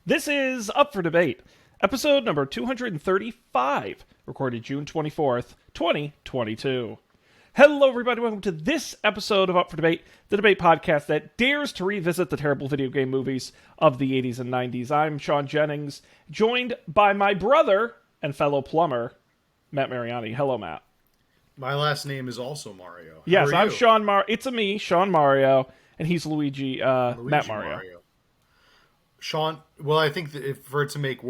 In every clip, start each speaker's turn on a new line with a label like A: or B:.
A: This is Up for Debate, episode number 235, recorded June 24th, 2022. Hello, everybody. Welcome to this episode of Up for Debate, the debate podcast that dares to revisit the terrible video game movies of the 80s and 90s. I'm Sean Jennings, joined by my brother and fellow plumber, Matt Mariani. Hello, Matt.
B: My last name is also Mario.
A: Yes, I'm Sean Mario. It's me, Sean Mario, and he's Luigi Matt Mario.
B: Sean. Well, I think that for it to make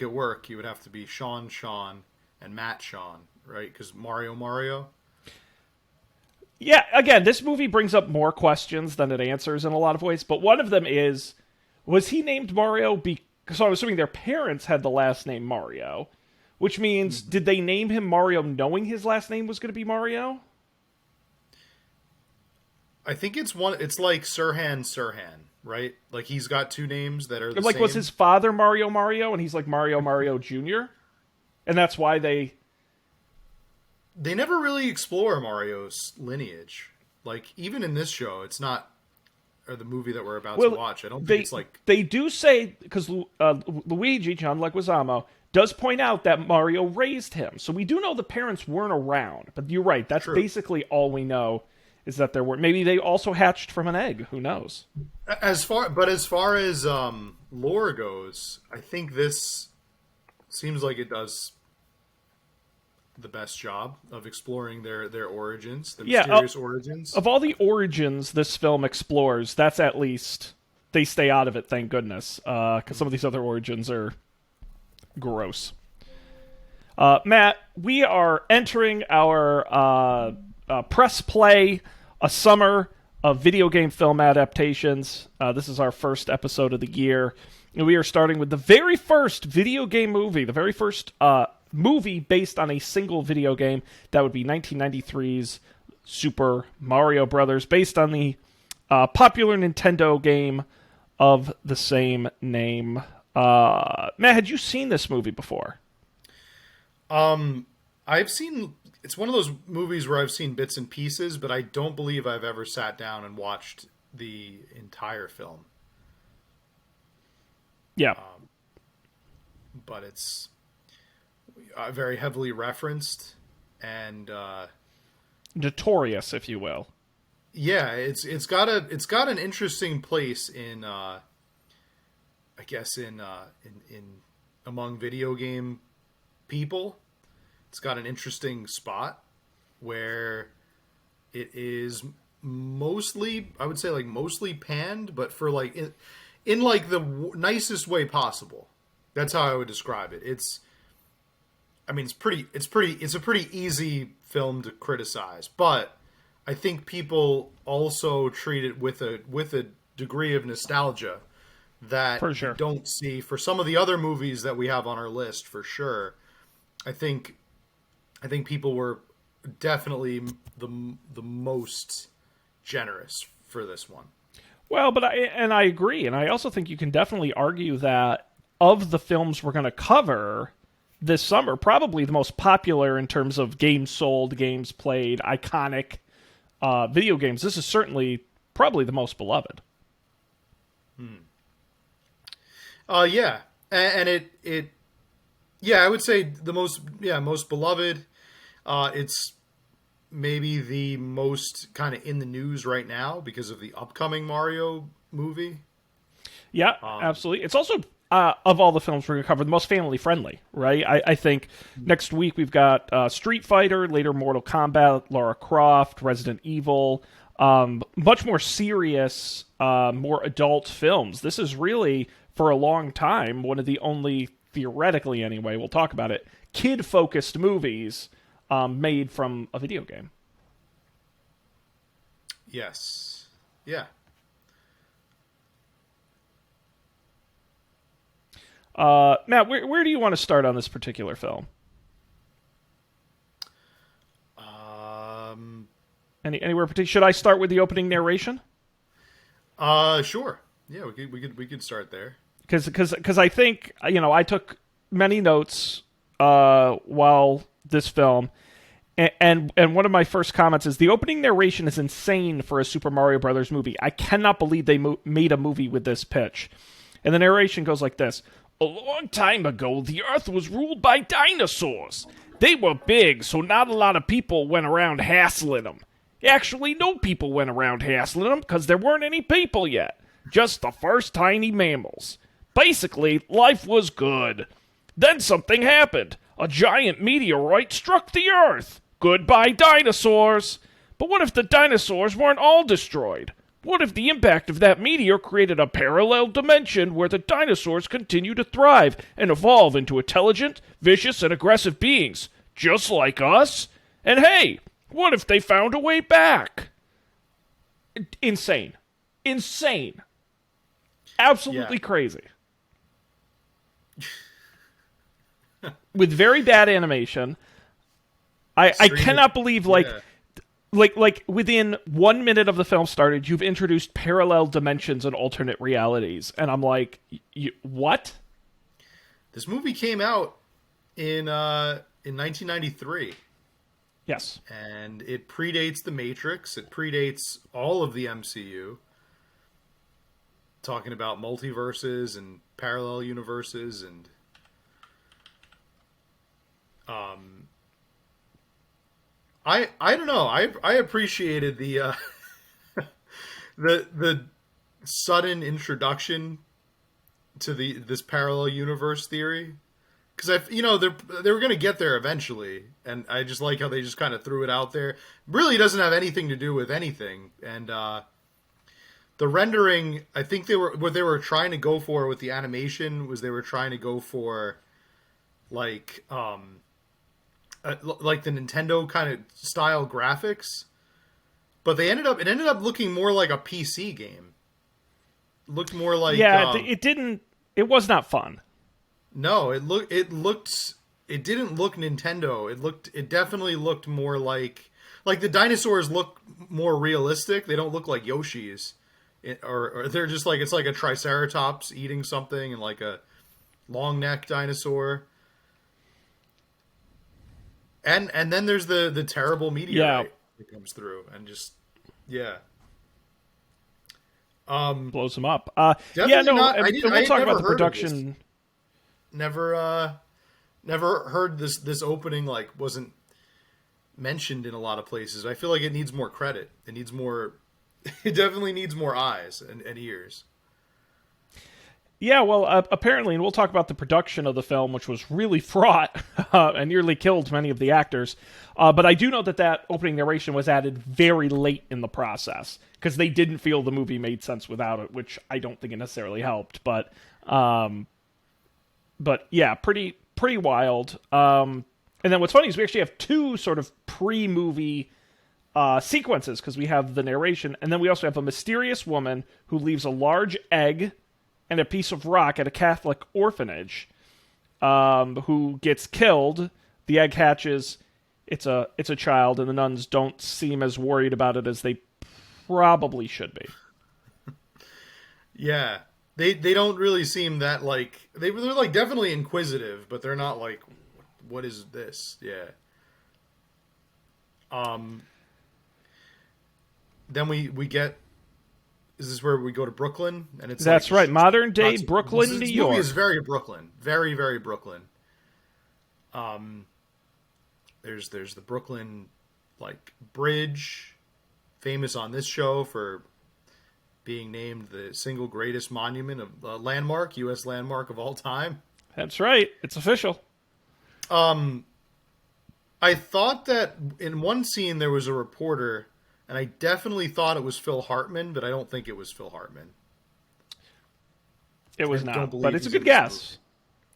B: it work, you would have to be Sean, and Matt Sean, right? Because Mario.
A: Yeah. Again, this movie brings up more questions than it answers in a lot of ways. But one of them is, was he named Mario because I'm assuming their parents had the last name Mario, which means did they name him Mario knowing his last name was going to be Mario?
B: I think it's like Sirhan, right? Like he's got two names that are the same.
A: Was his father Mario, and he's like Mario Jr.? And that's why they
B: never really explore Mario's lineage. Like, even in this show, it's not, or the movie that we're about to watch, I don't think it's like...
A: They do say, because Luigi, John Leguizamo, does point out that Mario raised him. So we do know the parents weren't around. But you're right, that's basically all we know. Is that there were maybe they also hatched from an egg? Who knows?
B: As far as lore goes, I think this seems like it does the best job of exploring their origins, mysterious origins.
A: Of all the origins this film explores, that's at least they stay out of it. Thank goodness, because some of these other origins are gross. Matt, we are entering our press play. A summer of video game film adaptations. This is our first episode of the year. And we are starting with the very first video game movie, the very first movie based on a single video game. That would be 1993's Super Mario Brothers, based on the popular Nintendo game of the same name. Matt, had you seen this movie before?
B: I've seen... It's one of those movies where I've seen bits and pieces, but I don't believe I've ever sat down and watched the entire film.
A: Yeah.
B: But it's very heavily referenced and
A: notorious, if you will.
B: Yeah, it's got an interesting place in I guess in among video game people. It's got an interesting spot where it is mostly, I would say, like mostly panned, but for like in like the nicest way possible. That's how I would describe it. It's a pretty easy film to criticize, but I think people also treat it with a degree of nostalgia that
A: for sure.
B: You don't see for some of the other movies that we have on our list. For sure, I think people were definitely the most generous for this one.
A: Well, but I agree, and I also think you can definitely argue that of the films we're going to cover this summer, probably the most popular in terms of games sold, games played, iconic video games. This is certainly probably the most beloved.
B: Yeah, and it. Yeah, I would say the most beloved. It's maybe the most kind of in the news right now because of the upcoming Mario movie.
A: Yeah, absolutely. It's also, of all the films we're going to cover, the most family-friendly, right? I think next week we've got Street Fighter, later Mortal Kombat, Lara Croft, Resident Evil, much more serious, more adult films. This is really, for a long time, one of the only, theoretically anyway, we'll talk about it, kid-focused movies made from a video game.
B: Yes. Yeah.
A: Matt, where do you want to start on this particular film? Anywhere particular? Should I start with the opening narration?
B: Sure. Yeah, we could start there.
A: Because I think, I took many notes while this film, and one of my first comments is the opening narration is insane for a Super Mario Brothers movie. I cannot believe they made a movie with this pitch. And the narration goes like this. A long time ago, the Earth was ruled by dinosaurs. They were big, so not a lot of people went around hassling them. Actually, no people went around hassling them because there weren't any people yet. Just the first tiny mammals. Basically, life was good. Then something happened. A giant meteorite struck the Earth. Goodbye, dinosaurs. But what if the dinosaurs weren't all destroyed? What if the impact of that meteor created a parallel dimension where the dinosaurs continue to thrive and evolve into intelligent, vicious, and aggressive beings, just like us? And hey, what if they found a way back? Insane. Insane. Absolutely crazy. With very bad animation. I cannot believe, like within 1 minute of the film started, you've introduced parallel dimensions and alternate realities, and I'm like, what?
B: This movie came out in 1993.
A: Yes,
B: and it predates The Matrix. It predates all of the MCU. Talking about multiverses and parallel universes and I don't know. I appreciated the the sudden introduction to this parallel universe theory, because they were going to get there eventually, and I just like how they just kind of threw it out there. Really doesn't have anything to do with anything, and the rendering, I think what they were trying to go for with the animation was they were trying to go for like the Nintendo kind of style graphics, but it ended up looking more like a PC game. It looked more like
A: it was not fun.
B: No, it didn't look Nintendo. It definitely looked more like the dinosaurs look more realistic. They don't look like Yoshi's, or they're just like, it's like a Triceratops eating something and like a long neck dinosaur. And then there's the terrible meteorite that comes through and just
A: blows them up.
B: Definitely not.
A: We'll talk about the production.
B: Never heard this opening, like, wasn't mentioned in a lot of places. I feel like it needs more credit. It needs more. It definitely needs more eyes and ears.
A: Yeah, well, apparently, and we'll talk about the production of the film, which was really fraught and nearly killed many of the actors. But I do know that opening narration was added very late in the process because they didn't feel the movie made sense without it, which I don't think it necessarily helped. But yeah, pretty wild. And then what's funny is we actually have two sort of pre-movie sequences, because we have the narration, and then we also have a mysterious woman who leaves a large egg and a piece of rock at a Catholic orphanage, who gets killed. The egg hatches. It's a child, and the nuns don't seem as worried about it as they probably should be.
B: Yeah, they don't really seem that, like, they're like definitely inquisitive, but they're not like, what is this? Yeah. Then we get. Is this where we go to Brooklyn? And
A: that's right, modern day Brooklyn, New York.
B: Movie is very Brooklyn, very very Brooklyn. There's the Brooklyn, like, bridge, famous on this show for being named the single greatest monument of landmark, U.S. landmark of all time.
A: That's right, it's official.
B: I thought that in one scene there was a reporter. And I definitely thought it was Phil Hartman, but I don't think it was Phil Hartman.
A: It was not, but it's a good guess.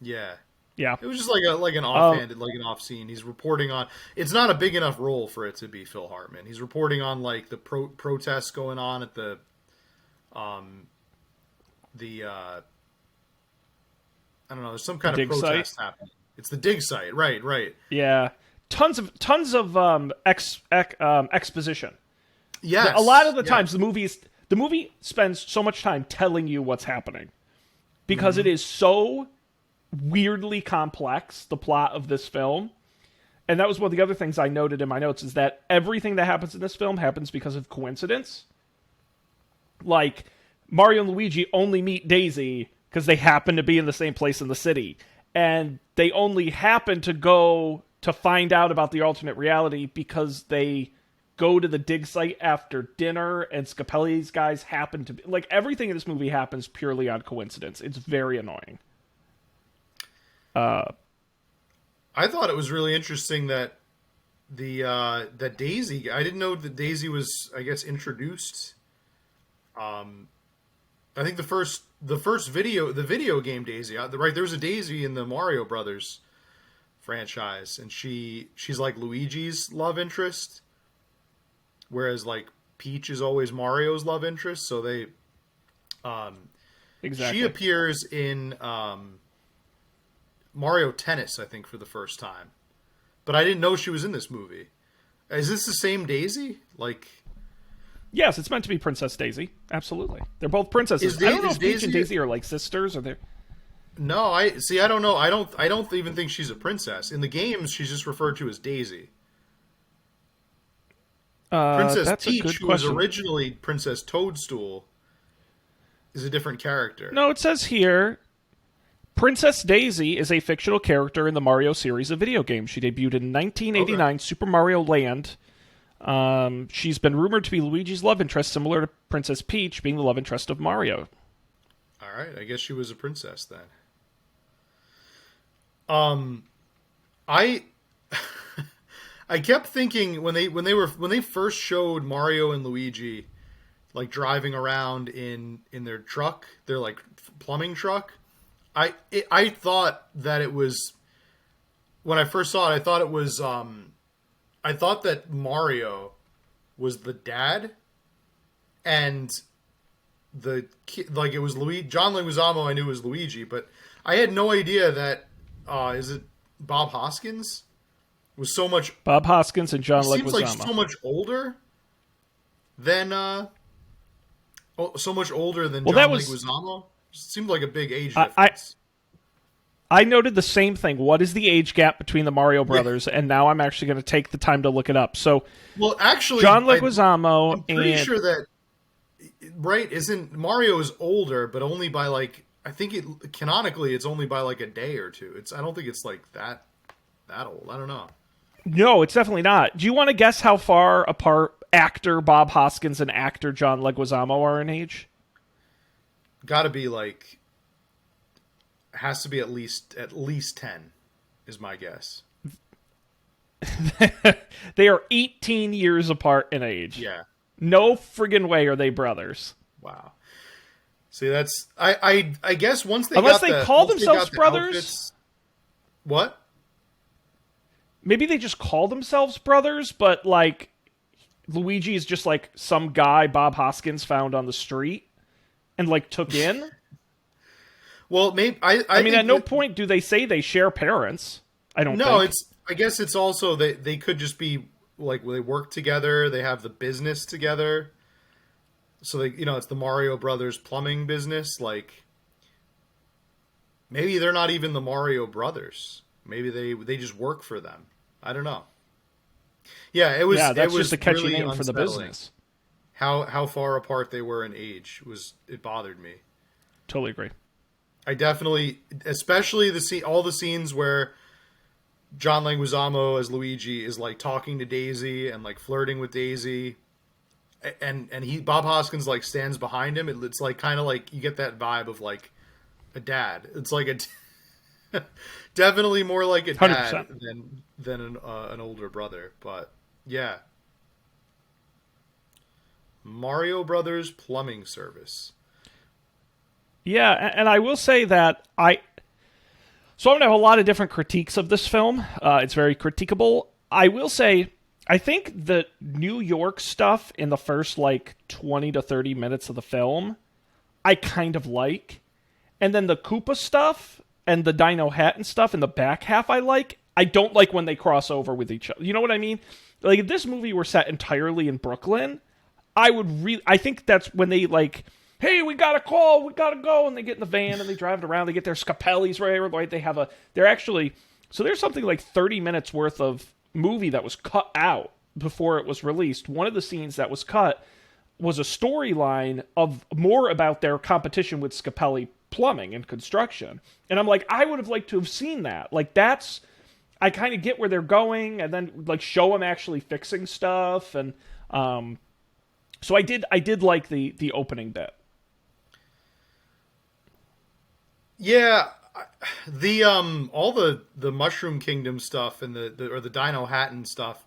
B: Yeah.
A: Yeah.
B: It was just like an offhanded, like an off scene. He's reporting on. It's not a big enough role for it to be Phil Hartman. He's reporting on, like, the protests going on at the I don't know. There's some kind of protest happening. It's the dig site, right?
A: Yeah. Tons of exposition.
B: Yes.
A: A lot of the times the movie spends so much time telling you what's happening because it is so weirdly complex, the plot of this film. And that was one of the other things I noted in my notes, is that everything that happens in this film happens because of coincidence. Like, Mario and Luigi only meet Daisy because they happen to be in the same place in the city. And they only happen to go to find out about the alternate reality because they go to the dig site after dinner, and Scapelli's guys happen to be... Like, everything in this movie happens purely on coincidence. It's very annoying.
B: I thought it was really interesting that that Daisy... I didn't know that Daisy was, I guess, introduced. I think the video game Daisy, right? There was a Daisy in the Mario Brothers franchise, and she's like Luigi's love interest, whereas like Peach is always Mario's love interest. So they,
A: exactly.
B: She appears in Mario Tennis, I think, for the first time, but I didn't know she was in this movie. Is this the same Daisy? Like,
A: yes, it's meant to be Princess Daisy. Absolutely, they're both princesses. I don't know if Peach and Daisy are like sisters, or they're...
B: No, I don't know. I don't even think she's a princess. In the games, she's just referred to as Daisy. Princess Peach, who was originally Princess Toadstool, is a different character.
A: No, it says here, Princess Daisy is a fictional character in the Mario series of video games. She debuted in 1989 Super Mario Land. She's been rumored to be Luigi's love interest, similar to Princess Peach being the love interest of Mario.
B: All right, I guess she was a princess then. I I kept thinking when they first showed Mario and Luigi like driving around in their truck, their like plumbing truck. I thought that it was, when I first saw it, I thought it was I thought that Mario was the dad, and the kid, like it was John Leguizamo. I knew was Luigi, but I had no idea that is it Bob Hoskins was so much...
A: Bob Hoskins and John Leguizamo.
B: Seems like so much older than John Leguizamo. Seemed like a big age difference.
A: I noted the same thing. What is the age gap between the Mario brothers? And now I'm actually going to take the time to look it up. So,
B: well, actually,
A: John Leguizamo...
B: I'm pretty sure that, right, isn't... Mario is older, but only by like... I think canonically it's only by like a day or two. I don't think it's like that old. I don't know.
A: No, it's definitely not. Do you want to guess how far apart actor Bob Hoskins and actor John Leguizamo are in age?
B: Got to be like... Has to be at least 10 is my guess.
A: They are 18 years apart in age.
B: Yeah.
A: No friggin' way are they brothers.
B: Wow. See, that's... I guess once they
A: Unless
B: got
A: they call themselves brothers?
B: Outfits, what?
A: Maybe they just call themselves brothers, but, like, Luigi is just, like, some guy Bob Hoskins found on the street and, like, took in.
B: Well, maybe...
A: I mean, at no point do they say they share parents. I don't think.
B: No, I guess it's also... They could just be, like, they work together, they have the business together. So, it's the Mario Brothers plumbing business. Like, maybe they're not even the Mario Brothers. Maybe they just work for them. I don't know. Yeah, it was.
A: Yeah, that's
B: it was
A: just a catchy
B: really
A: name for the
B: unsettling.
A: business.
B: How far apart they were in age it bothered me.
A: Totally agree.
B: I definitely, especially all the scenes where John Leguizamo as Luigi is like talking to Daisy and like flirting with Daisy. And Bob Hoskins like stands behind him. It's like kind of like you get that vibe of like a dad. It's like definitely more like a dad
A: 100%.
B: than an older brother. But yeah, Mario Brothers plumbing service.
A: Yeah, and I will say that I'm going to have a lot of different critiques of this film. It's very critiquable. I will say, I think the New York stuff in the first, 20 to 30 minutes of the film, I kind of like. And then the Koopa stuff and the Dino Hatton stuff in the back half I like. I don't like when they cross over with each other. You know what I mean? Like, if this movie were set entirely in Brooklyn, I think that's when they, hey, we got a call, we got to go, and they get in the van and they drive it around, they get their Scapellis right, so there's something like 30 minutes worth of movie that was cut out before it was released. One of the scenes that was cut was a storyline of more about their competition with Scapelli plumbing and construction. And I'm like, I would have liked to have seen that. Like, that's, I kind of get where they're going, and then like show them actually fixing stuff, and so I did like the opening bit.
B: Yeah, the all the Mushroom Kingdom stuff and the Dino Hatton stuff,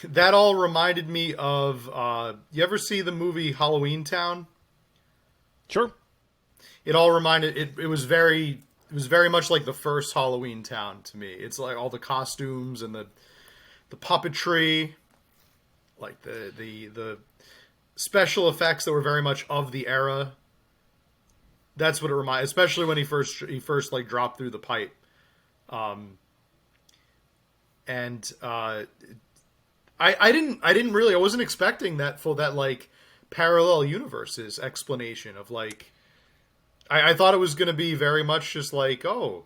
B: that all reminded me of you ever see the movie Halloween Town?
A: Sure.
B: It all reminded it was very much like the first Halloween Town to me. It's like all the costumes and the puppetry, like the special effects that were very much of the era. That's what it reminded, especially when he first like dropped through the pipe. And I didn't really, I wasn't expecting that like parallel universes explanation of like, I thought it was going to be very much just like, oh,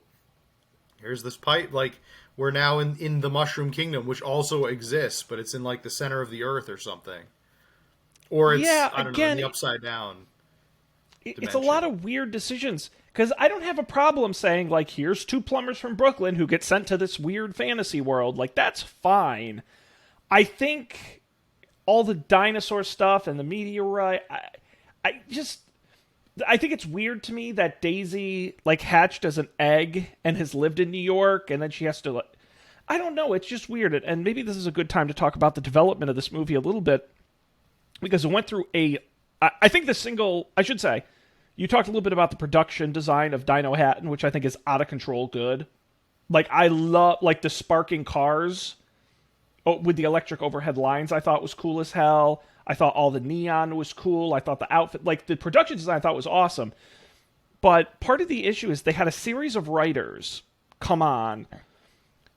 B: here's this pipe, like we're now in the Mushroom Kingdom, which also exists, but it's in like the center of the earth or something, or it's,
A: Yeah,
B: I don't know, in the upside down
A: it's a
B: dimension.
A: lot of weird decisions, because I don't have a problem saying like, here's two plumbers from Brooklyn who get sent to this weird fantasy world. Like, that's fine. I think all the dinosaur stuff and the meteorite, I think it's weird to me that Daisy like hatched as an egg and has lived in New York, and then she has to like, I don't know, it's just weird. And maybe this is a good time to talk about the development of this movie a little bit, because it went through I think I should say, you talked a little bit about the production design of Dino Hatton, which I think is out of control good. Like, I love like the sparking cars with the electric overhead lines. I thought was cool as hell. I thought all the neon was cool. I thought the outfit, like the production design, I thought was awesome. But part of the issue is they had a series of writers come on.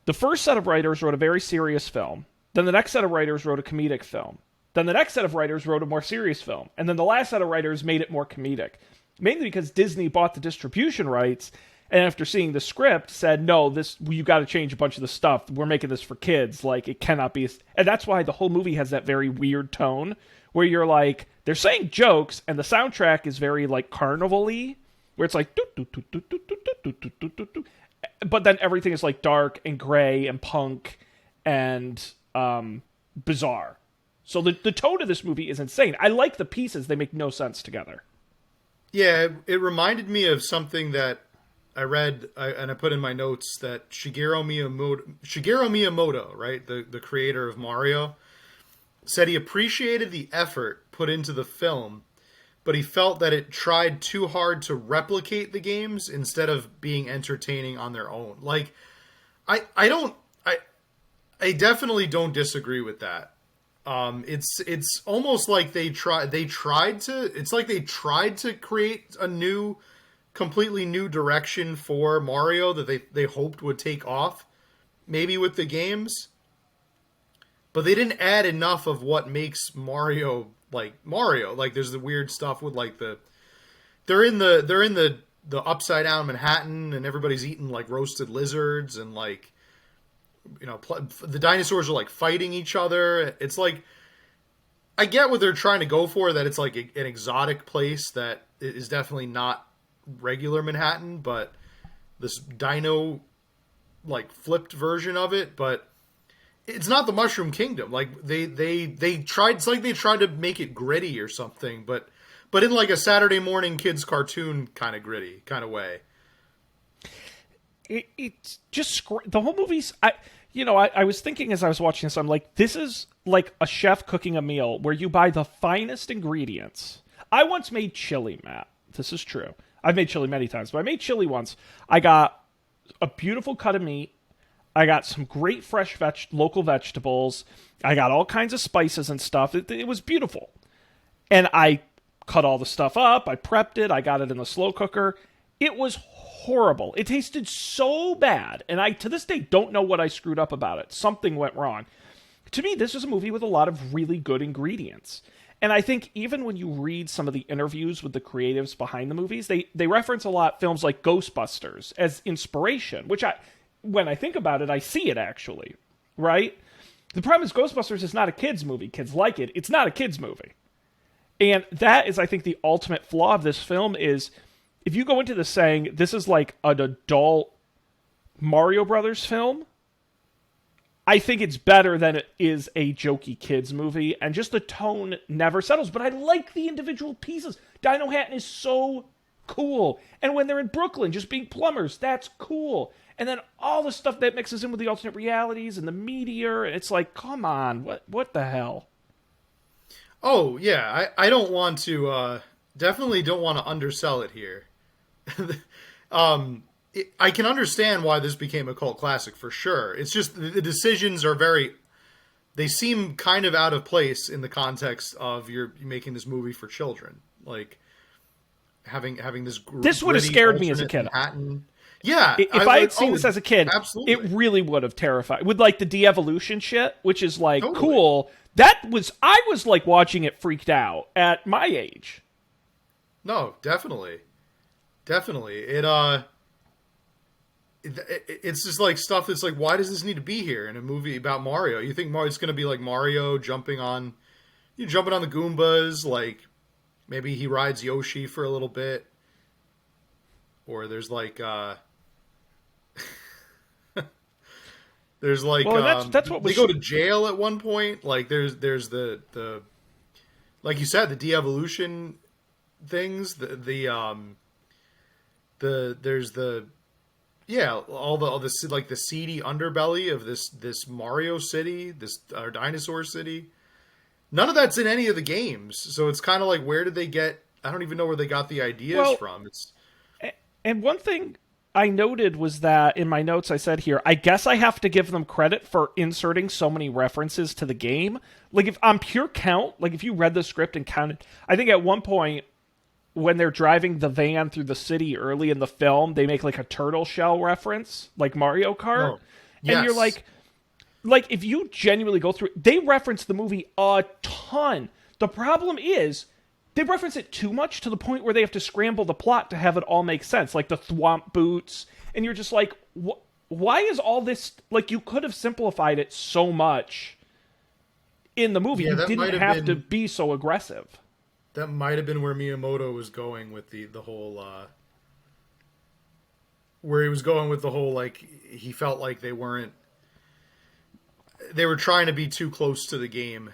A: The first set of writers wrote a very serious film. Then the next set of writers wrote a comedic film. Then the next set of writers wrote a more serious film. And then the last set of writers made it more comedic. Mainly because Disney bought the distribution rights, and after seeing the script said, no, you got to change a bunch of the stuff. We're making this for kids. Like, it cannot be. And that's why the whole movie has that very weird tone where you're like, they're saying jokes, and the soundtrack is very like carnival-y, where it's like, but then everything is like dark and gray and punk and bizarre. So the tone of this movie is insane. I like the pieces. They make no sense together.
B: Yeah, it reminded me of something that I read and I put in my notes, that Shigeru Miyamoto, right, the creator of Mario, said he appreciated the effort put into the film, but he felt that it tried too hard to replicate the games instead of being entertaining on their own. Like, I definitely don't disagree with that. It's almost like they tried to create a completely new direction for Mario that they hoped would take off, maybe with the games, but they didn't add enough of what makes Mario like Mario. Like, there's the weird stuff with like they're in the upside down Manhattan, and everybody's eating like roasted lizards, and like, you know, the dinosaurs are like fighting each other. It's like, I get what they're trying to go for, that it's like an exotic place that is definitely not regular Manhattan, but this dino like flipped version of it. But it's not the Mushroom Kingdom. Like, they tried, it's like they tried to make it gritty or something, but in like a Saturday morning kids cartoon kind of gritty kind of way.
A: It's just the whole movie's. I was thinking as I was watching this, I'm like, this is like a chef cooking a meal where you buy the finest ingredients. I once made chili, Matt. This is true. I've made chili many times, but I made chili once. I got a beautiful cut of meat. I got some great fresh local vegetables. I got all kinds of spices and stuff. It was beautiful. And I cut all the stuff up. I prepped it. I got it in the slow cooker. It was horrible. It tasted so bad. And I, to this day, don't know what I screwed up about it. Something went wrong. To me, this was a movie with a lot of really good ingredients. And I think even when you read some of the interviews with the creatives behind the movies, they reference a lot films like Ghostbusters as inspiration, which when I think about it, I see it actually, right? The problem is Ghostbusters is not a kid's movie. Kids like it. It's not a kid's movie. And that is, I think, the ultimate flaw of this film is if you go into this saying this is like an adult Mario Brothers film, I think it's better than it is a jokey kids movie, and just the tone never settles. But I like the individual pieces. Dino Hatton is so cool, and when they're in Brooklyn, just being plumbers, that's cool. And then all the stuff that mixes in with the alternate realities and the meteor, it's like, come on, what the hell?
B: Oh yeah, I don't want to definitely don't want to undersell it here. I can understand why this became a cult classic for sure. It's just the decisions are they seem kind of out of place in the context of you're making this movie for children. Like having this
A: This would have scared me as a kid.
B: Manhattan. Yeah,
A: if I had seen this as a kid,
B: absolutely.
A: It really would have terrified. With like the de-evolution shit, which is like
B: Totally.
A: cool. I was like watching it freaked out at my age.
B: No, definitely. It's just like stuff that's like, why does this need to be here in a movie about Mario? You think it's going to be like Mario jumping on the Goombas, like maybe he rides Yoshi for a little bit, or there's like
A: that's what
B: they go to jail at one point. Like there's the like you said, the de-evolution things, there's the all the like the seedy underbelly of this Mario city, this dinosaur city. None of that's in any of the games, so it's kind of like, where did they get? I don't even know where they got the ideas from.
A: And one thing I noted was that in my notes I said here, I guess I have to give them credit for inserting so many references to the game. Like if on pure count, like if you read the script and counted, I think at one point when they're driving the van through the city early in the film, they make like a turtle shell reference, like Mario Kart.
B: Oh, yes.
A: And you're like if you genuinely go through it, they reference the movie a ton. The problem is they reference it too much to the point where they have to scramble the plot to have it all make sense, like the thwomp boots. And you're just like, why is all this, like, you could have simplified it so much in the movie.
B: Yeah,
A: you didn't have to be so aggressive.
B: That might have been where Miyamoto was going with the whole where he was going with the whole, like, he felt like they were trying to be too close to the game,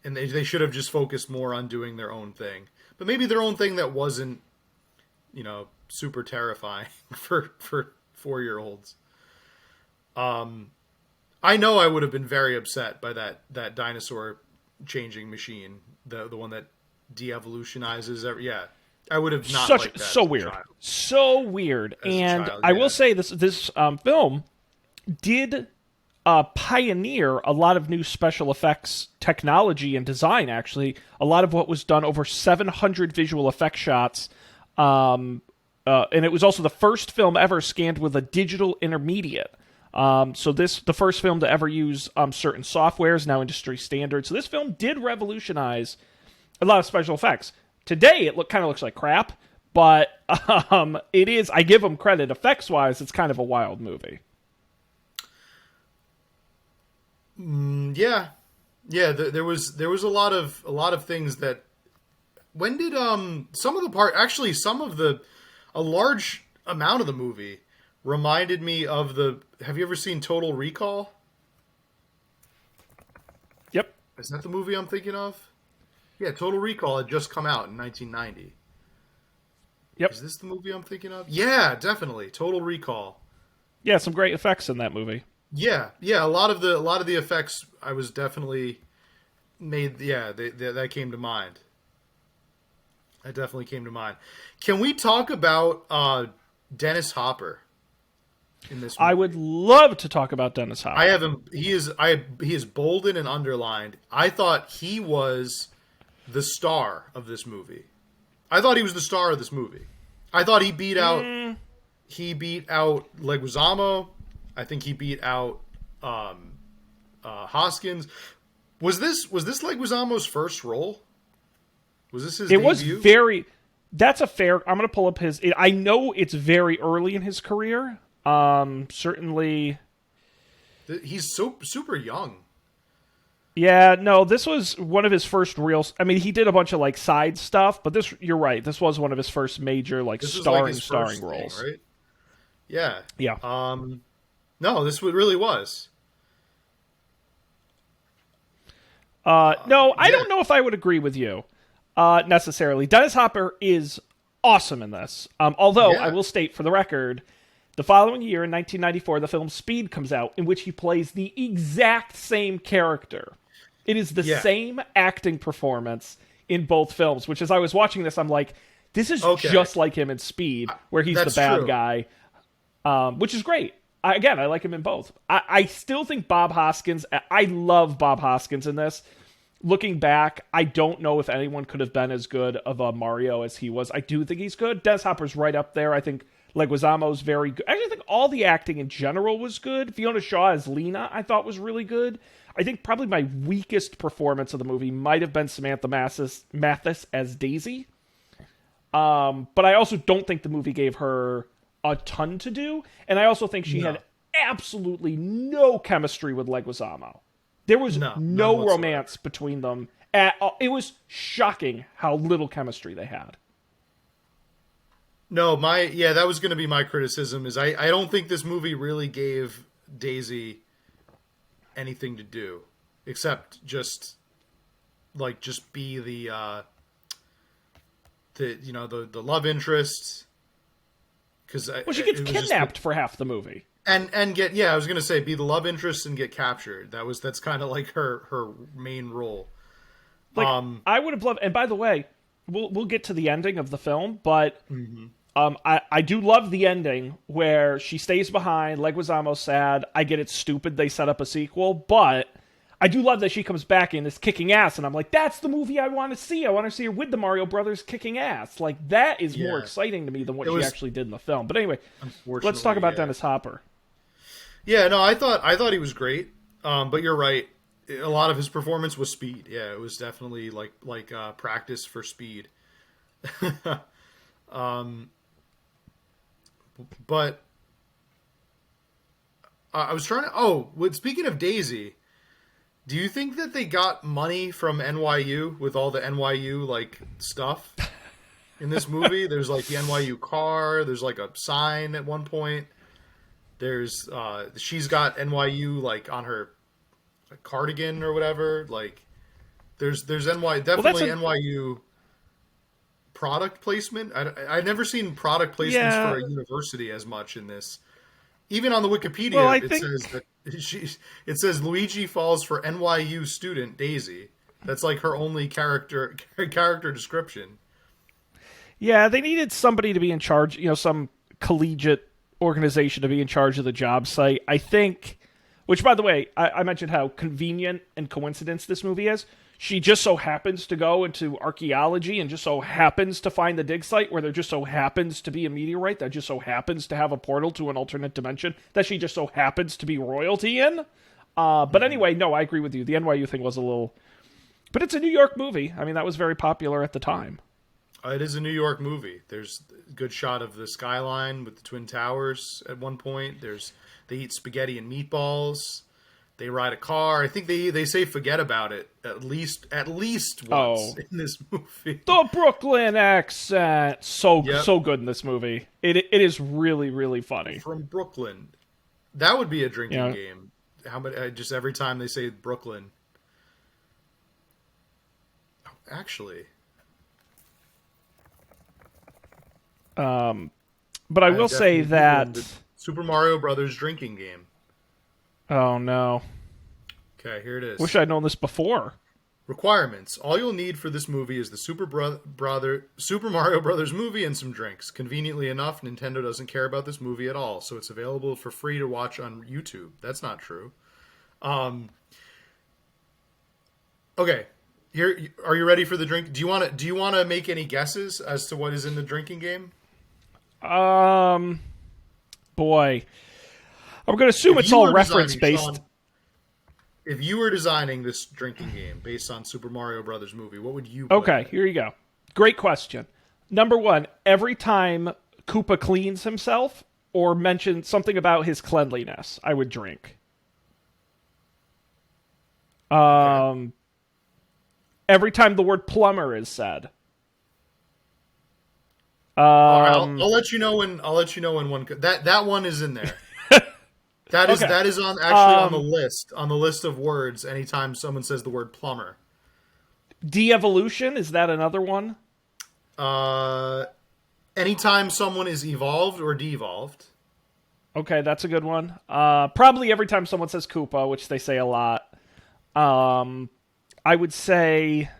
B: and they should have just focused more on doing their own thing. But maybe their own thing that wasn't, super terrifying for 4-year-olds. I know I would have been very upset by that dinosaur changing machine, the one that de-evolutionizes I would have not liked that.
A: So weird. And I will say this film did pioneer a lot of new special effects technology and design. Actually, a lot of what was done, over 700 visual effects shots, and it was also the first film ever scanned with a digital intermediate. So the first film to ever use certain softwares, now industry standard. So this film did revolutionize a lot of special effects. Today, it kind of looks like crap, but it is. I give them credit, effects wise. It's kind of a wild movie.
B: Yeah. There was a lot of things that. When did a large amount of the movie reminded me of have you ever seen Total Recall?
A: Yep.
B: Is that the movie I'm thinking of? Yeah, Total Recall had just come out in 1990.
A: Yep.
B: Is this the movie I'm thinking of? Yeah, definitely. Total Recall.
A: Yeah, some great effects in that movie.
B: Yeah. A lot of the effects I was definitely made. Yeah, that came to mind. That definitely came to mind. Can we talk about Dennis Hopper in this movie?
A: I would love to talk about Dennis Hopper.
B: I have him. He is bolded and underlined. I thought he was the star of this movie. I thought he was the star of this movie. I thought he beat out Leguizamo. I think he beat out Hoskins. Was this Leguizamo's first role? Was this his debut?
A: Was very. That's a fair. I'm going to pull up his. I know it's very early in his career. Certainly.
B: He's so super young.
A: Yeah, no, this was one of his first real. I mean, he did a bunch of like side stuff, but this, you're right, this was one of his first major like
B: This was like his
A: starring
B: first thing,
A: roles.
B: right? Yeah.
A: Yeah.
B: No, this really was.
A: No, I
B: Yeah.
A: don't know if I would agree with you necessarily. Dennis Hopper is awesome in this. Although I
B: Yeah.
A: will state for the record, the following year in 1994, the film Speed comes out, in which he plays the exact same character. It is the
B: Yeah.
A: same acting performance in both films. Which, as I was watching this, I'm like, this is
B: Okay.
A: just like him in Speed, where he's the
B: That's
A: bad
B: true.
A: guy, which is great. I like him in both. I still think Bob Hoskins. I love Bob Hoskins in this. Looking back, I don't know if anyone could have been as good of a Mario as he was. I do think he's good. Dennis Hopper's right up there. I think Leguizamo's very good. Actually, I think all the acting in general was good. Fiona Shaw as Lena, I thought was really good. I think probably my weakest performance of the movie might have been Samantha Mathis as Daisy. But I also don't think the movie gave her a ton to do, and I also think she
B: No.
A: had absolutely no chemistry with Leguizamo. There was
B: No, none
A: no
B: whatsoever.
A: romance between them at all. It was shocking how little chemistry they had.
B: No, that was going to be my criticism. Is I don't think this movie really gave Daisy anything to do except just be the love interest, because
A: Well, she gets kidnapped for half the movie.
B: and get, yeah, I was gonna say, be the love interest and get captured. That's kind of like her main role.
A: Like, I would have loved. And by the way, we'll get to the ending of the film, but I do love the ending where she stays behind. Leguizamo's sad. I get it's stupid they set up a sequel, but I do love that she comes back and is kicking ass, and I'm like, that's the movie I want to see. I want to see her with the Mario Brothers kicking ass. Like, that is more
B: Yeah.
A: exciting to me than what
B: It
A: she
B: was-
A: actually did in the film. But anyway,
B: Unfortunately,
A: let's talk about
B: yeah.
A: Dennis Hopper.
B: Yeah, no, I thought he was great. But you're right. A lot of his performance was Speed. Yeah, it was definitely like practice for Speed. But I was trying to. Oh, speaking of Daisy, do you think that they got money from NYU with all the NYU like stuff in this movie? There's like the NYU car. There's like a sign at one point. There's she's got NYU like on her cardigan or whatever. Like there's definitely NYU product placement. I've never seen product placements
A: Yeah.
B: for a university as much in this. Even on the Wikipedia,
A: Well, I
B: it
A: think-
B: says that it says Luigi falls for NYU student Daisy. That's like her only character description.
A: Yeah, they needed somebody to be in charge, some collegiate organization to be in charge of the job site. I think, which, by the way, I mentioned how convenient and coincidence this movie is. She just so happens to go into archaeology and just so happens to find the dig site where there just so happens to be a meteorite that just so happens to have a portal to an alternate dimension that she just so happens to be royalty in. But anyway, no, I agree with you. The NYU thing was a little... But it's a New York movie. I mean, that was very popular at the time.
B: It is a New York movie. There's a good shot of the skyline with the Twin Towers at one point. They eat spaghetti and meatballs. They ride a car. I think they say forget about it at least once in this movie.
A: The Brooklyn accent, so
B: Yep.
A: good in this movie. It is really, really funny.
B: From Brooklyn. That would be a drinking
A: Yeah.
B: game. How many? Just every time they say Brooklyn. Actually,
A: But I will say
B: definitely
A: that.
B: the Super Mario Brothers drinking game.
A: Oh no!
B: Okay, here it is.
A: Wish I'd known this before.
B: Requirements. All you'll need for this movie is the Super Mario Brothers movie and some drinks. Conveniently enough, Nintendo doesn't care about this movie at all, so it's available for free to watch on YouTube. That's not true. Okay, here. Are you ready for the drink? Do you want to make any guesses as to what is in the drinking game?
A: Boy, I'm going to assume
B: If
A: it's
B: you
A: all
B: were
A: reference
B: designing,
A: based.
B: Sean, if you were designing this drinking game based on Super Mario Brothers movie, what would you put in
A: Okay,
B: it?
A: here you go. Great question. Number one, every time Koopa cleans himself or mentions something about his cleanliness, I would drink.
B: Okay.
A: Every time the word plumber is said.
B: All right,
A: Um,
B: I'll let you know when one that one is in there.
A: okay.
B: That is on actually
A: Um,
B: on the list of words. Anytime someone says the word plumber,
A: de-evolution, is that another one?
B: uh, anytime someone is evolved or devolved.
A: Okay, that's a good one. Probably every time someone says Koopa, which they say a lot. Um, I would say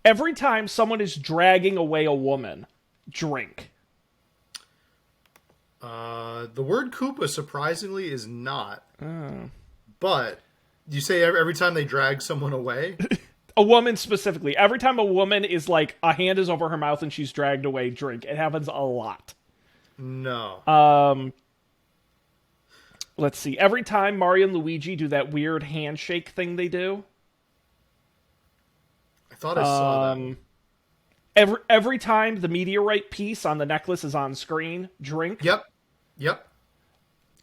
A: every time someone is dragging away a woman, drink.
B: The word Koopa surprisingly is not, but you say every time they drag someone away.
A: A woman specifically. Every time a woman is like, a hand is over her mouth and she's dragged away, drink. It happens a lot.
B: No,
A: Let's see. Every time Mario and Luigi do that weird handshake thing they do.
B: I thought I saw that.
A: Every time the meteorite piece on the necklace is on screen, drink.
B: Yep, yep.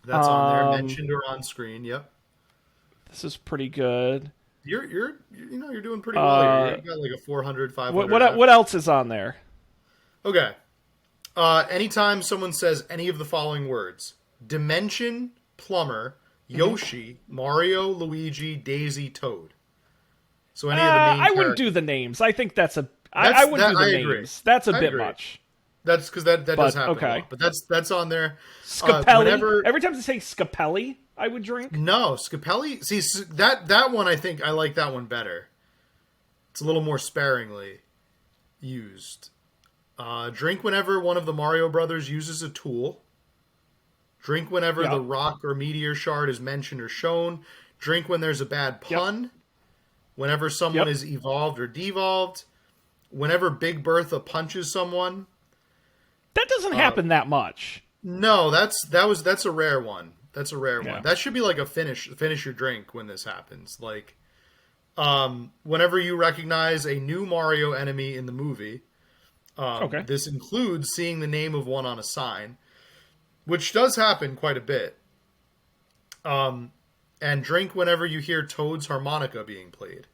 B: That's on there, mentioned or on screen. Yep.
A: This is pretty good.
B: You're doing pretty well here. You got like a 400, 500.
A: What else is on there?
B: Okay. Anytime someone says any of the following words: Dimension, Plumber, Yoshi, Mario, Luigi, Daisy, Toad. So any of the main
A: I wouldn't do the names. I think that's a. I wouldn't do the names.
B: Agree.
A: That's a
B: I
A: bit
B: agree.
A: much.
B: That's because that does happen a lot. But that's on there.
A: Scapelli. Every time they say Scapelli, I would drink.
B: No, Scapelli. See, that one, I think I like that one better. It's a little more sparingly used. Drink whenever one of the Mario brothers uses a tool. Drink whenever the rock or meteor shard is mentioned or shown. Drink when there's a bad pun. Yep. Whenever someone is evolved or devolved. Whenever Big Bertha punches someone.
A: That doesn't happen that much.
B: No, that's a rare one. That's a rare one. That should be like a finish your drink when this happens. Like, whenever you recognize a new Mario enemy in the movie, this includes seeing the name of one on a sign, which does happen quite a bit. And drink whenever you hear Toad's harmonica being played.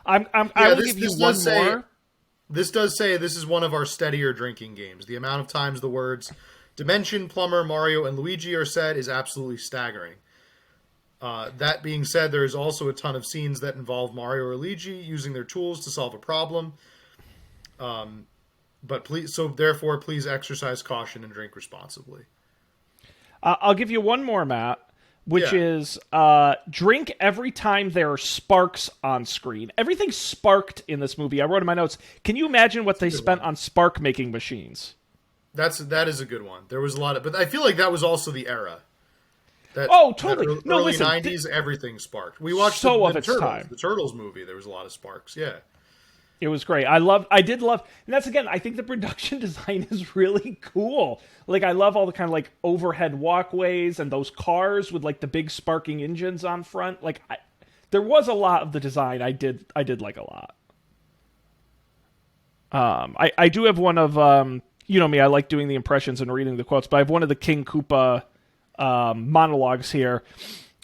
A: I will give you one more.
B: This does say this is one of our steadier drinking games. The amount of times the words Dimension, Plumber, Mario, and Luigi are said is absolutely staggering. That being said, there is also a ton of scenes that involve Mario or Luigi using their tools to solve a problem. Therefore, please exercise caution and drink responsibly.
A: I'll give you one more, Matt, which is drink every time there are sparks on screen. Everything's sparked in this movie. I wrote in my notes. Can you imagine what they spent on spark making machines?
B: That is a good one. There was a lot of, but I feel like that was also the era.
A: Totally.
B: No, early 90s, everything sparked. We watched the Turtles movie. There was a lot of sparks. Yeah.
A: It was great. I did love, and that's again, I think the production design is really cool. Like, I love all the kind of like overhead walkways and those cars with like the big sparking engines on front. Like, there was a lot of the design I did like a lot. I do have one of, you know me, I like doing the impressions and reading the quotes, but I have one of the King Koopa monologues here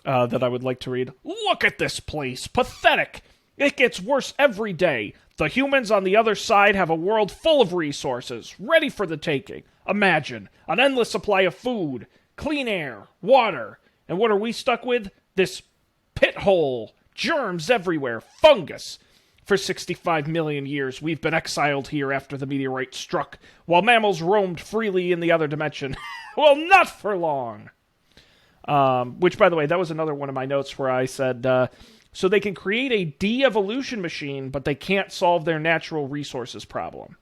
A: that I would like to read. Look at this place. Pathetic. It gets worse every day. The humans on the other side have a world full of resources, ready for the taking. Imagine, an endless supply of food, clean air, water. And what are we stuck with? This pit hole. Germs everywhere. Fungus. For 65 million years, we've been exiled here after the meteorite struck, while mammals roamed freely in the other dimension. Well, not for long. Which, by the way, that was another one of my notes where I said... so they can create a de-evolution machine, but they can't solve their natural resources problem.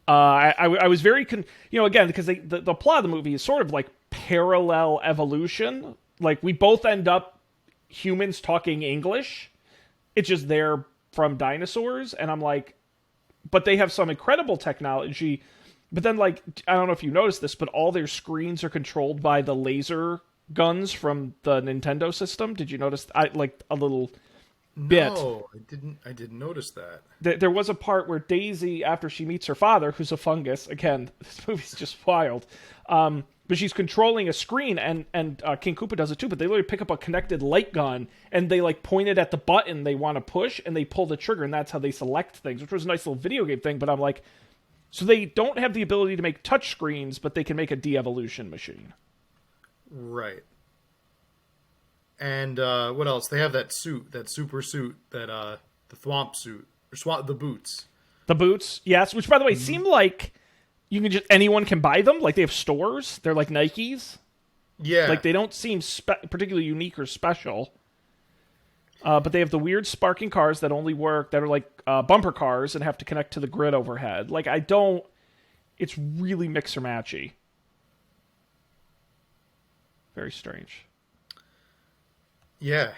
A: I was very... again, because the plot of the movie is sort of like parallel evolution. Like, we both end up humans talking English. It's just they're from dinosaurs. And I'm like... But they have some incredible technology. But then, like, I don't know if you noticed this, but all their screens are controlled by the laser... guns from the Nintendo system. Did you notice? A little bit.
B: No, I didn't notice that.
A: There was a part where Daisy, after she meets her father, who's a fungus, again, this movie's just wild, but she's controlling a screen, and King Koopa does it too, but they literally pick up a connected light gun, and they, like, point it at the button they want to push, and they pull the trigger, and that's how they select things, which was a nice little video game thing, but I'm like, so they don't have the ability to make touch screens, but they can make a de-evolution machine.
B: Right. And what else? They have that suit, that super suit, that the thwomp suit, or the boots.
A: The boots, yes, which, by the way, seem like anyone can buy them. Like, they have stores. They're like Nikes.
B: Yeah.
A: Like, they don't seem particularly unique or special. But they have the weird sparking cars that only work, that are like bumper cars and have to connect to the grid overhead. Like, it's really mixer-matchy. Very strange.
B: Yeah.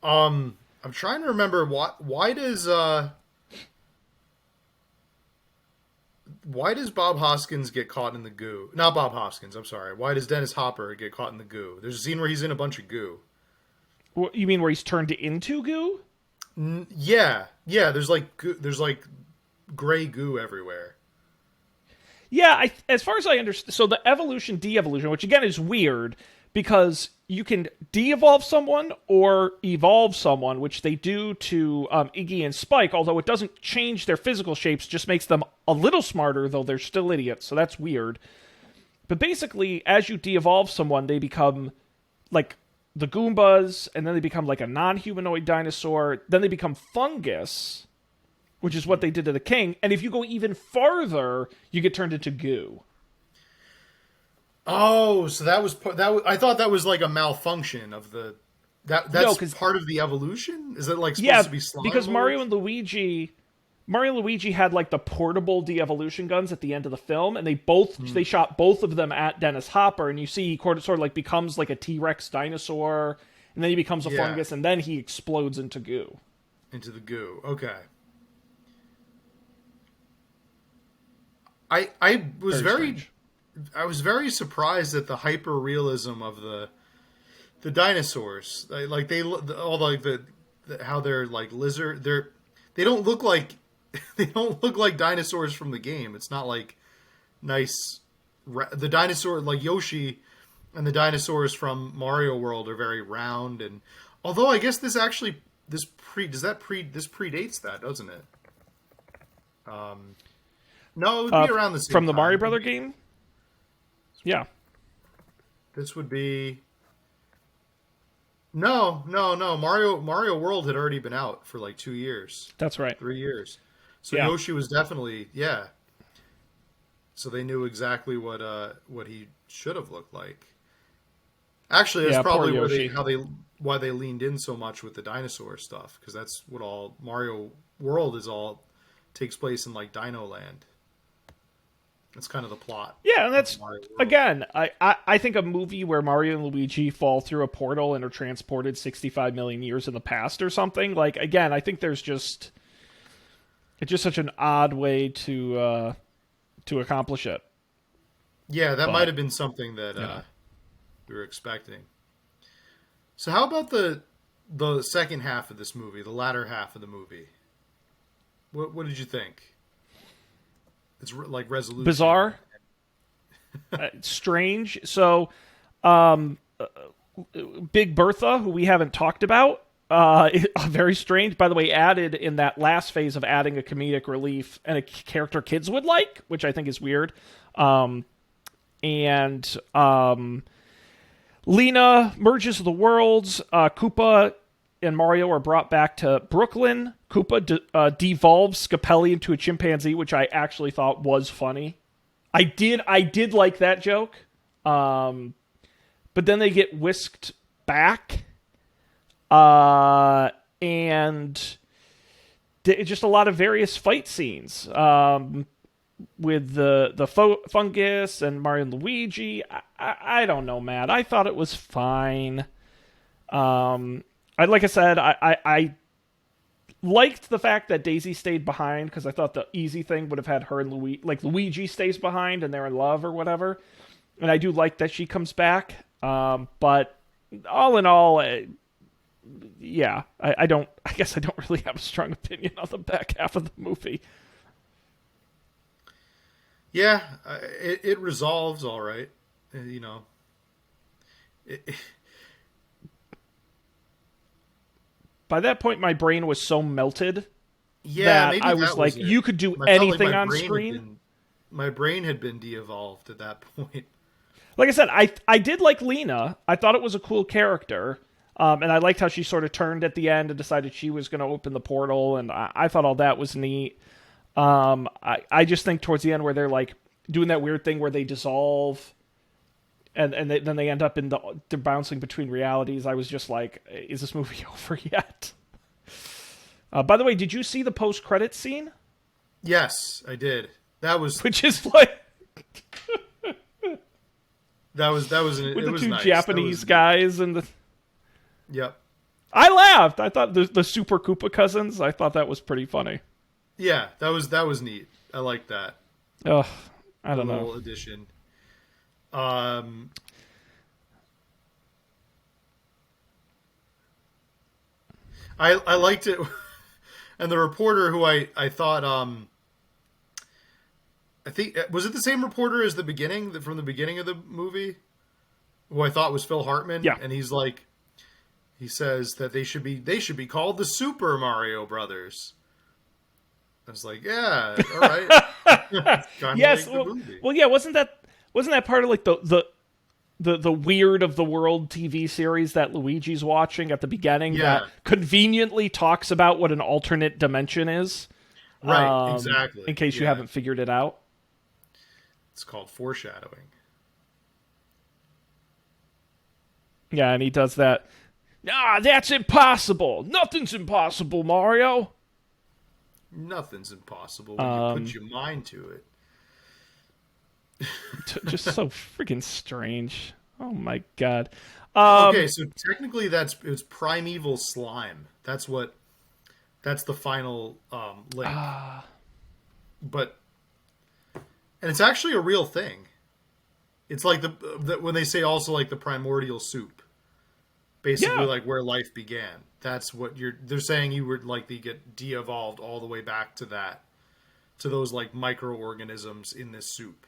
B: I'm trying to remember why does Bob Hoskins get caught in the goo? Not Bob Hoskins, I'm sorry. Why does Dennis Hopper get caught in the goo? There's a scene where he's in a bunch of goo.
A: You mean where he's turned into goo?
B: Yeah. There's like gray goo everywhere.
A: Yeah, as far as I understand, so the evolution, de-evolution, which again is weird, because you can de-evolve someone or evolve someone, which they do to Iggy and Spike, although it doesn't change their physical shapes, just makes them a little smarter, though they're still idiots, so that's weird. But basically, as you de-evolve someone, they become like the Goombas, and then they become like a non-humanoid dinosaur, then they become fungus, which is what they did to the king, and if you go even farther, you get turned into goo.
B: Oh, so that was I thought that was like a malfunction of the that's part of the evolution? Is it like supposed to be slime?
A: Because Mario and Luigi had like the portable de-evolution guns at the end of the film, and they shot both of them at Dennis Hopper, and you see he sort of like becomes like a T-Rex dinosaur, and then he becomes a fungus, and then he explodes into goo.
B: Into the goo. Okay. I was I was very surprised at the hyper realism of the dinosaurs. Like they all like the how they're like lizard. They don't look like dinosaurs from the game. It's not like nice. The dinosaur like Yoshi and the dinosaurs from Mario World are very round, and although I guess this predates that, doesn't it? No, it would be around the same
A: from the
B: time.
A: Mario Brother game. Yeah.
B: This would be no. Mario World had already been out for like 2 years.
A: That's right.
B: 3 years. So Yoshi was definitely So they knew exactly what he should have looked like. Actually, that's probably why they leaned in so much with the dinosaur stuff, because that's what all Mario World takes place in, like Dino Land. That's kind of the plot.
A: Yeah, and that's, again, I think a movie where Mario and Luigi fall through a portal and are transported 65 million years in the past or something. Like, again, I think it's just such an odd way to accomplish it.
B: Yeah, that might have been something that we were expecting. So how about the second half of this movie, the latter half of the movie? What did you think? It's like resolution.
A: Bizarre. Strange. So, Big Bertha, who we haven't talked about, very strange. By the way, added in that last phase of adding a comedic relief and a character kids would like, which I think is weird. Lena merges the worlds. Koopa and Mario are brought back to Brooklyn. Koopa devolves Scapelli into a chimpanzee, which I actually thought was funny. I did like that joke. But then they get whisked back. And just a lot of various fight scenes. With the fungus and Mario and Luigi. I don't know, Matt. I thought it was fine. Like I said, I liked the fact that Daisy stayed behind, because I thought the easy thing would have had her and Luigi stays behind and they're in love or whatever. And I do like that she comes back. But all in all, yeah, I don't. I guess I don't really have a strong opinion on the back half of the movie.
B: Yeah, it resolves all right. It,
A: By that point, my brain was so melted
B: yeah,
A: that
B: maybe
A: I was
B: that
A: like,
B: was it.
A: you could do
B: I felt like
A: anything on screen.
B: my brain had been de-evolved at that point.
A: Like I said, I did like Lena. I thought it was a cool character. And I liked how she sort of turned at the end and decided she was going to open the portal, and I thought all that was neat. I just think towards the end where they're like doing that weird thing where they dissolve, and then they end up they're bouncing between realities. I was just like, is this movie over yet? By the way, did you see the post-credit scene?
B: Yes, I did. That was
A: Which is like
B: it
A: the
B: was
A: two
B: nice.
A: Japanese guys and the.
B: Yep.
A: I laughed. I thought the Super Koopa cousins. I thought that was pretty funny.
B: Yeah, that was neat. I like that.
A: Ugh, I don't
B: little
A: know.
B: addition. I liked it, and the reporter who I thought I think was it the same reporter as the beginning from the beginning of the movie, who I thought was Phil Hartman.
A: Yeah.
B: And he's like, he says that they should be called the Super Mario Brothers. I was like, yeah, all right.
A: Yes.
B: Like the movie.
A: Well, yeah. Wasn't that part of like the Weird of the World TV series that Luigi's watching at the beginning
B: Yeah.
A: that conveniently talks about what an alternate dimension is?
B: Right, exactly.
A: In case you
B: Yeah.
A: haven't figured it out.
B: It's called foreshadowing.
A: Yeah, and he does that. Ah, that's impossible. Nothing's impossible, Mario.
B: Nothing's impossible when you put your mind to it.
A: Just so freaking strange. Oh my god.
B: Okay, so technically it's primeval slime. That's the final link. But and it's actually a real thing. It's like when they say also like the primordial soup. Basically,
A: Yeah.
B: like where life began. That's what they're saying. You would likely get de-evolved all the way back to that, to those like microorganisms in this soup.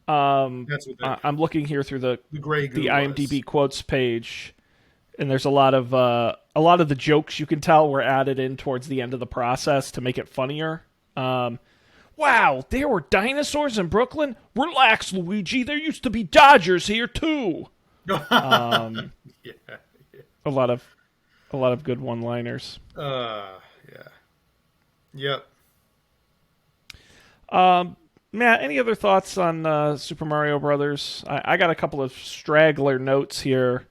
B: That's what
A: I'm looking here through the
B: gray goo
A: IMDb
B: was.
A: quotes page, and there's a lot of the jokes you can tell were added in towards the end of the process to make it funnier. Wow, there were dinosaurs in Brooklyn? Relax, Luigi. There used to be Dodgers here too.
B: Yeah.
A: A lot of good one-liners.
B: Yeah. Yep.
A: Matt, any other thoughts on Super Mario Brothers? I got a couple of straggler notes here.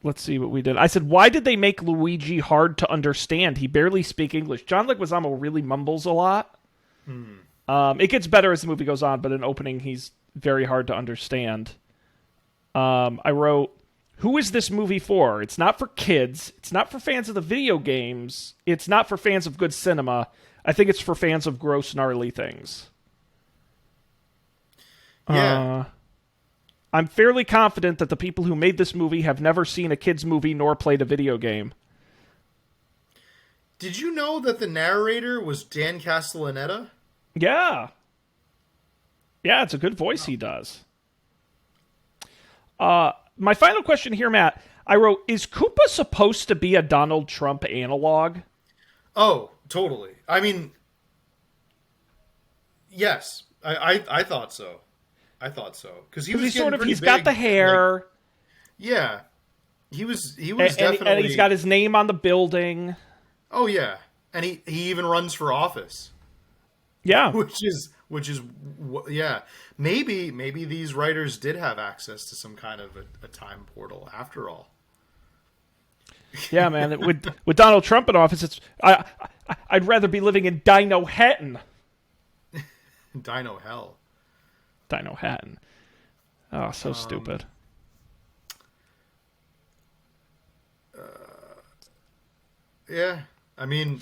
A: Let's see what we did. I said, why did they make Luigi hard to understand? He barely speaks English. John Leguizamo really mumbles a lot. It gets better as the movie goes on, but in opening, he's very hard to understand. I wrote, who is this movie for? It's not for kids. It's not for fans of the video games. It's not for fans of good cinema. I think it's for fans of gross, gnarly things.
B: Yeah.
A: I'm fairly confident that the people who made this movie have never seen a kids' movie nor played a video game.
B: Did you know that the narrator was Dan Castellaneta?
A: Yeah. Yeah, it's a good voice he does. My final question here, Matt. I wrote, is Koopa supposed to be a Donald Trump analog?
B: Oh, totally. I mean, yes. I thought so. I thought so. Because
A: He's got the hair.
B: Like, yeah. He was
A: and,
B: definitely...
A: And he's got his name on the building.
B: Oh, yeah. And he even runs for office.
A: Yeah.
B: Which is yeah. Maybe these writers did have access to some kind of a time portal after all.
A: Yeah, man. With Donald Trump in office, I'd rather be living in Dino Hatton.
B: Dino Hell.
A: Dino Hatton. Oh, so stupid.
B: Yeah. I mean,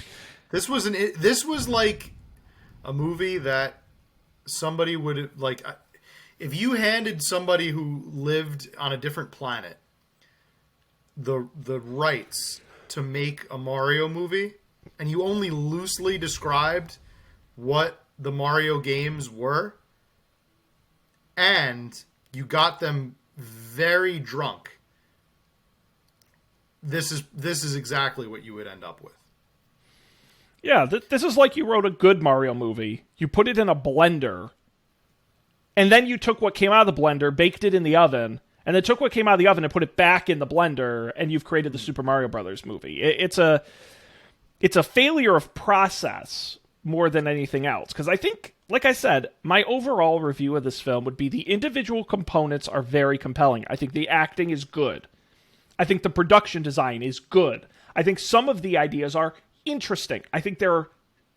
B: this was like a movie that somebody would like. if you handed somebody who lived on a different planet the rights to make a Mario movie, and you only loosely described what the Mario games were, and you got them very drunk, this is exactly what you would end up with.
A: Yeah, this is like you wrote a good Mario movie. You put it in a blender, and then you took what came out of the blender, baked it in the oven, and then took what came out of the oven and put it back in the blender, and you've created the Super Mario Brothers movie. It's a failure of process more than anything else. Because I think, like I said, my overall review of this film would be the individual components are very compelling. I think the acting is good. I think the production design is good. I think some of the ideas are interesting. I think there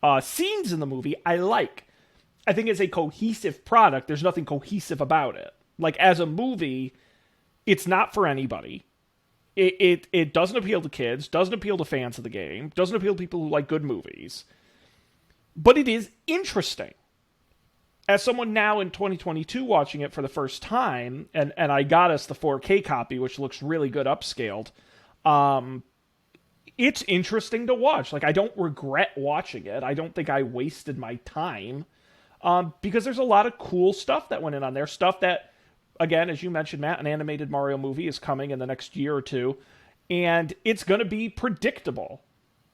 A: are scenes in the movie I like. I think it's a cohesive product. There's nothing cohesive about it. Like, as a movie, it's not for anybody. It doesn't appeal to kids, doesn't appeal to fans of the game, doesn't appeal to people who like good movies. But it is interesting. As someone now in 2022 watching it for the first time, and I got us the 4K copy, which looks really good upscaled, it's interesting to watch. Like, I don't regret watching it. I don't think I wasted my time, because there's a lot of cool stuff that went in on there. Stuff that, again, as you mentioned, Matt, an animated Mario movie is coming in the next year or two, and it's going to be predictable.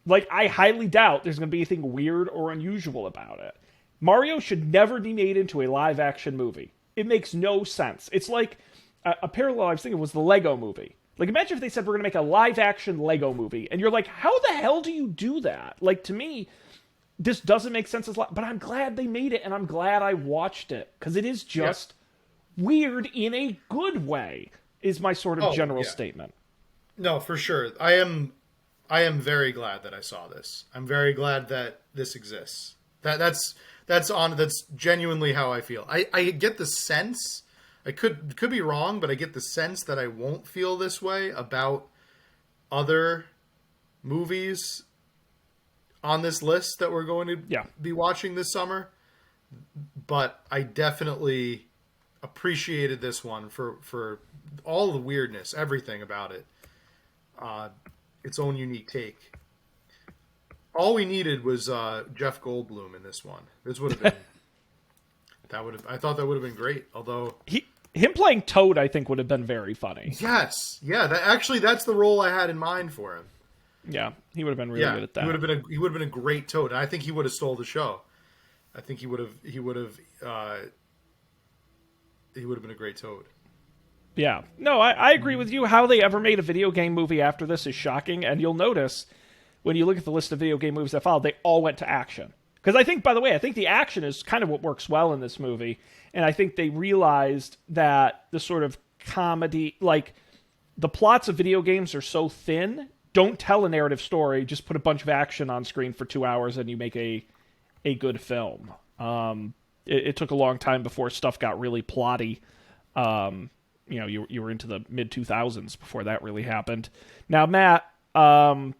A: Like, I highly doubt there's going to be anything weird or unusual about it. Mario should never be made into a live-action movie. It makes no sense. It's like, a parallel I was thinking was the Lego movie. Like, imagine if they said we're going to make a live-action Lego movie, and you're like, how the hell do you do that? Like, to me, this doesn't make sense as but I'm glad they made it, and I'm glad I watched it, because it is just weird in a good way, is my sort of general statement.
B: No, for sure. I am very glad that I saw this. I'm very glad that this exists. That's genuinely how I feel. I get the sense, I could be wrong, but I get the sense that I won't feel this way about other movies on this list that we're going to be watching this summer. But I definitely appreciated this one for all the weirdness, everything about it. Its own unique take. All we needed was Jeff Goldblum in this one. This would have been I thought that would have been great. Although
A: him playing Toad, I think, would have been very funny.
B: Yes, yeah. That's the role I had in mind for him.
A: Yeah, he would have been really good at that.
B: He would have been a great Toad, and I think he would have stole the show. I think he would have been a great Toad.
A: Yeah. No, I agree with you. How they ever made a video game movie after this is shocking, and you'll notice when you look at the list of video game movies that followed, they all went to action. Because I think, by the way, the action is kind of what works well in this movie, and I think they realized that the sort of comedy, like, the plots of video games are so thin, don't tell a narrative story, just put a bunch of action on screen for 2 hours and you make a good film. It took a long time before stuff got really plotty. You were into the mid-2000s before that really happened. Now, Matt, how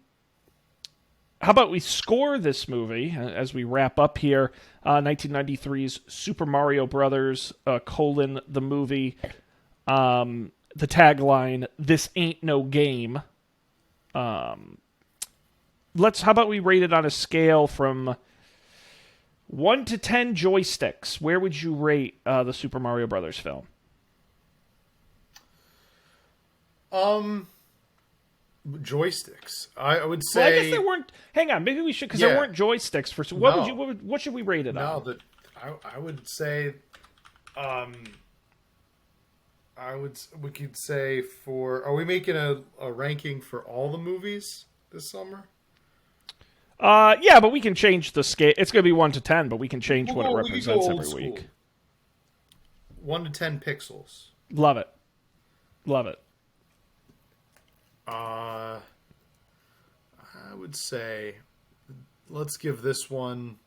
A: about we score this movie as we wrap up here? 1993's Super Mario Brothers, the movie. The tagline, "This ain't no game." How about we rate it on a scale from 1 to 10 joysticks? Where would you rate the Super Mario Brothers film?
B: Joysticks. I would say.
A: Well, I guess there weren't. Hang on, maybe we should, because there weren't joysticks for. What should we rate it on?
B: No, I would say. We could say for. Are we making a ranking for all the movies this summer?
A: Yeah, but we can change the scale. It's going to be 1 to 10, but we can change what it represents every week.
B: 1 to 10 pixels.
A: Love it. Love it.
B: I would say, let's give this one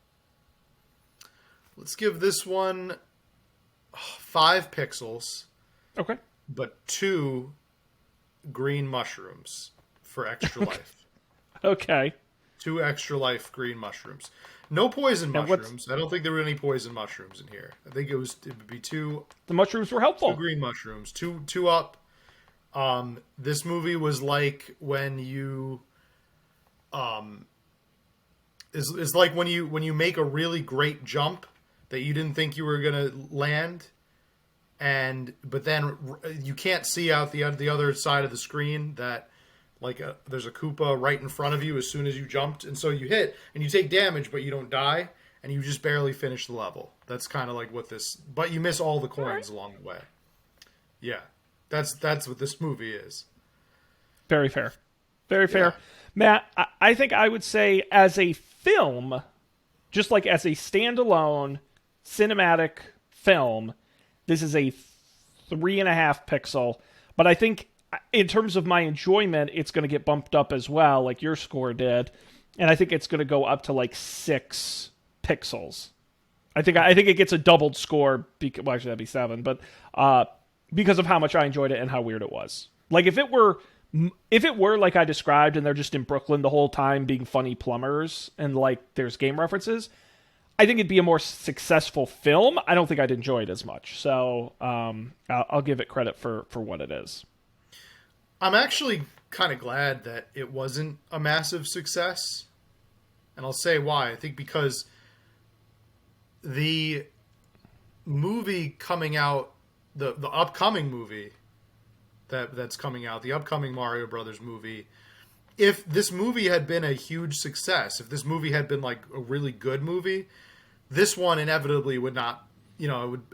B: 5 pixels.
A: Okay.
B: But 2 green mushrooms for extra life.
A: Okay.
B: 2 extra life green mushrooms. No poison
A: And
B: mushrooms. I don't think there were any poison mushrooms in here. I think it would be
A: the mushrooms were
B: two
A: helpful.
B: green mushrooms, two up. This movie was like when you is like when you make a really great jump that you didn't think you were gonna land, but then you can't see out the other side of the screen that there's a Koopa right in front of you as soon as you jumped, and so you hit and you take damage, but you don't die, and you just barely finish the level. That's kind of like what this, but you miss all the coins along the way. Yeah, that's what this movie is.
A: Very fair. Very fair.
B: Yeah.
A: Matt, I think I would say as a film, just like as a standalone cinematic film, this is a 3.5 pixel. But I think in terms of my enjoyment, it's going to get bumped up as well, like your score did. And I think it's going to go up to like 6 pixels. I think it gets a doubled score. Well, actually, that'd be 7. But because of how much I enjoyed it and how weird it was. Like if it were like I described and they're just in Brooklyn the whole time being funny plumbers and like there's game references, I think it'd be a more successful film. I don't think I'd enjoy it as much. So I'll give it credit for what it is.
B: I'm actually kind of glad that it wasn't a massive success. And I'll say why. I think because the movie coming out, the upcoming movie that's coming out, the upcoming Mario Brothers movie, if this movie had been a huge success, if this movie had been like a really good movie, this one inevitably would not,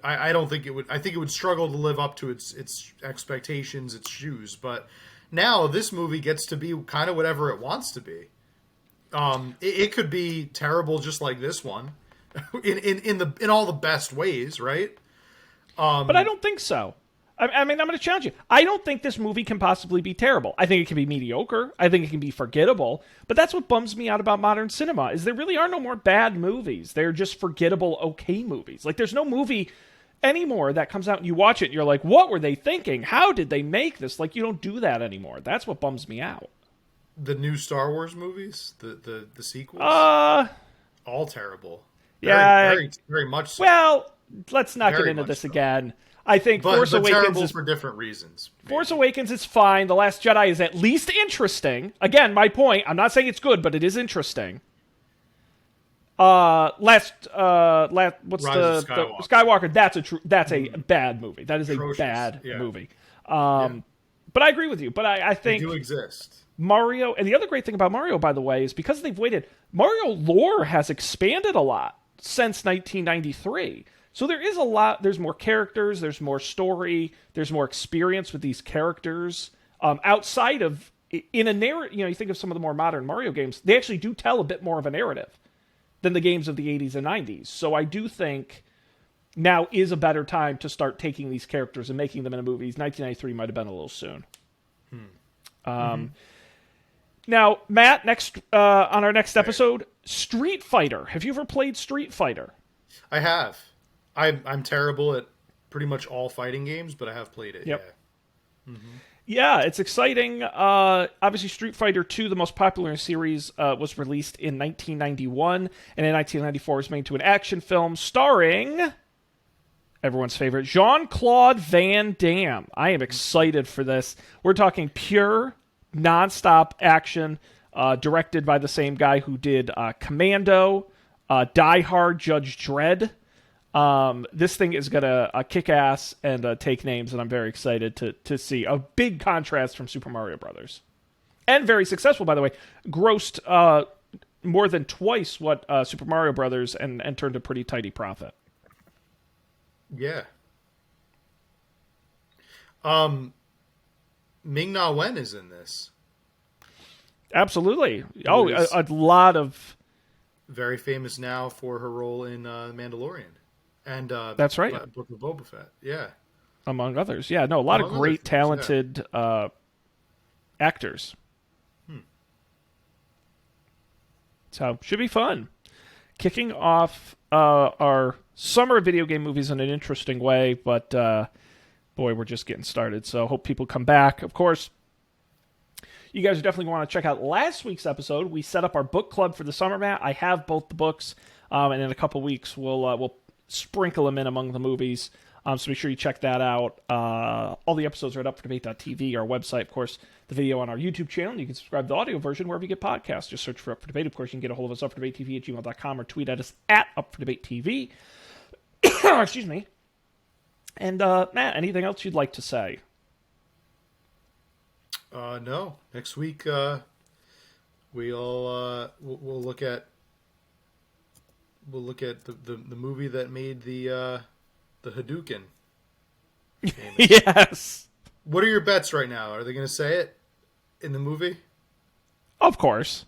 B: I don't think it would, I think it would struggle to live up to its expectations, its shoes. But now this movie gets to be kind of whatever it wants to be. It could be terrible just like this one in all the best ways, right?
A: But I don't think so. I mean, I'm going to challenge you. I don't think this movie can possibly be terrible. I think it can be mediocre. I think it can be forgettable. But that's what bums me out about modern cinema, is there really are no more bad movies. They're just forgettable, okay movies. Like, there's no movie anymore that comes out and you watch it and you're like, what were they thinking? How did they make this? Like, you don't do that anymore. That's what bums me out.
B: The new Star Wars movies, the sequels, all terrible. Very much so.
A: Well, let's not get into this again. I think Force Awakens
B: terrible
A: is
B: for different reasons. Maybe.
A: Force Awakens is fine. The Last Jedi is at least interesting. Again, my point. I'm not saying it's good, but it is interesting. What's
B: Rise
A: the Skywalker? That's a bad movie. That is
B: Atrocious.
A: A bad movie. But I agree with you. But I think
B: they do exist.
A: Mario, and the other great thing about Mario, by the way, is because they've waited. Mario lore has expanded a lot since 1993. So there is a lot. There's more characters. There's more story. There's more experience with these characters. Outside of in a narrative, you think of some of the more modern Mario games. They actually do tell a bit more of a narrative than the games of the 80s and 90s. So I do think now is a better time to start taking these characters and making them into movies. 1993 might have been a little soon. Now, Matt, next on our next episode, Street Fighter. Have you ever played Street Fighter?
B: I have. I'm terrible at pretty much all fighting games, but I have played it.
A: Yep.
B: Yeah.
A: Yeah, it's exciting. Obviously, Street Fighter 2, the most popular series, was released in 1991, and in 1994 was made into an action film starring everyone's favorite, Jean-Claude Van Damme. I am excited for this. We're talking pure, non-stop action, directed by the same guy who did Commando, Die Hard, Judge Dredd. This thing is going to kick ass and take names, and I'm very excited to see. A big contrast from Super Mario Brothers. And very successful, by the way. Grossed more than twice what Super Mario Brothers and turned a pretty tidy profit.
B: Yeah. Ming-Na Wen is in this.
A: Absolutely. Oh, a lot of...
B: Very famous now for her role in Mandalorian. And
A: that's right.
B: Book of Boba Fett. Yeah.
A: Among others. Yeah, no, a lot of great, talented actors. So, should be fun. Kicking off our summer video game movies in an interesting way, but boy, we're just getting started. So, hope people come back. Of course, you guys are definitely going to want to check out last week's episode. We set up our book club for the summer, Matt. I have both the books, and in a couple weeks we'll sprinkle them in among the movies. So be sure you check that out. All the episodes are at upfordebate.tv, our website, of course, the video on our YouTube channel. You can subscribe to the audio version wherever you get podcasts. Just search for Up for Debate. Of course, you can get a hold of us, upfordebatetv@gmail.com, or tweet at us at upfordebatetv. Excuse me. And, Matt, anything else you'd like to say?
B: No. Next week, we'll look at the movie that made the Hadouken famous.
A: Yes.
B: What are your bets right now? Are they going to say it in the movie?
A: Of course.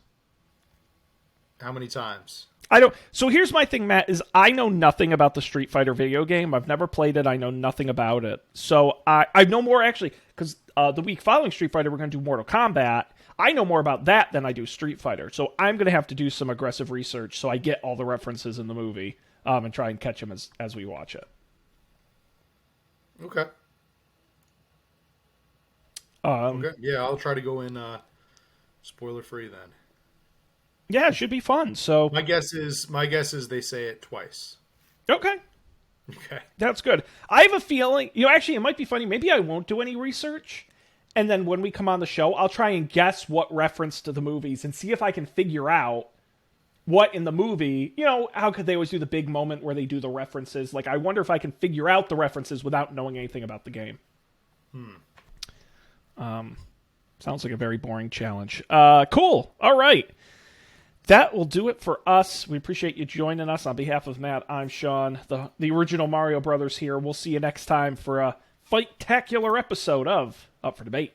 B: How many times?
A: I don't. So here's my thing, Matt, is I know nothing about the Street Fighter video game. I've never played it. I know nothing about it. So I know more, actually, because the week following Street Fighter, we're going to do Mortal Kombat. I know more about that than I do Street Fighter. So I'm going to have to do some aggressive research so I get all the references in the movie and try and catch them as we watch it.
B: Okay. Okay. Yeah, I'll try to go in spoiler free then.
A: Yeah, it should be fun. So
B: my guess is they say it twice.
A: Okay.
B: Okay.
A: That's good. I have a feeling, actually it might be funny. Maybe I won't do any research. And then when we come on the show, I'll try and guess what reference to the movies and see if I can figure out what in the movie, how could they always do the big moment where they do the references? Like, I wonder if I can figure out the references without knowing anything about the game. Sounds like a very boring challenge. Cool. All right. That will do it for us. We appreciate you joining us. On behalf of Matt, I'm Sean, the original Mario Brothers here. We'll see you next time for a fight-tacular episode of Up for Debate.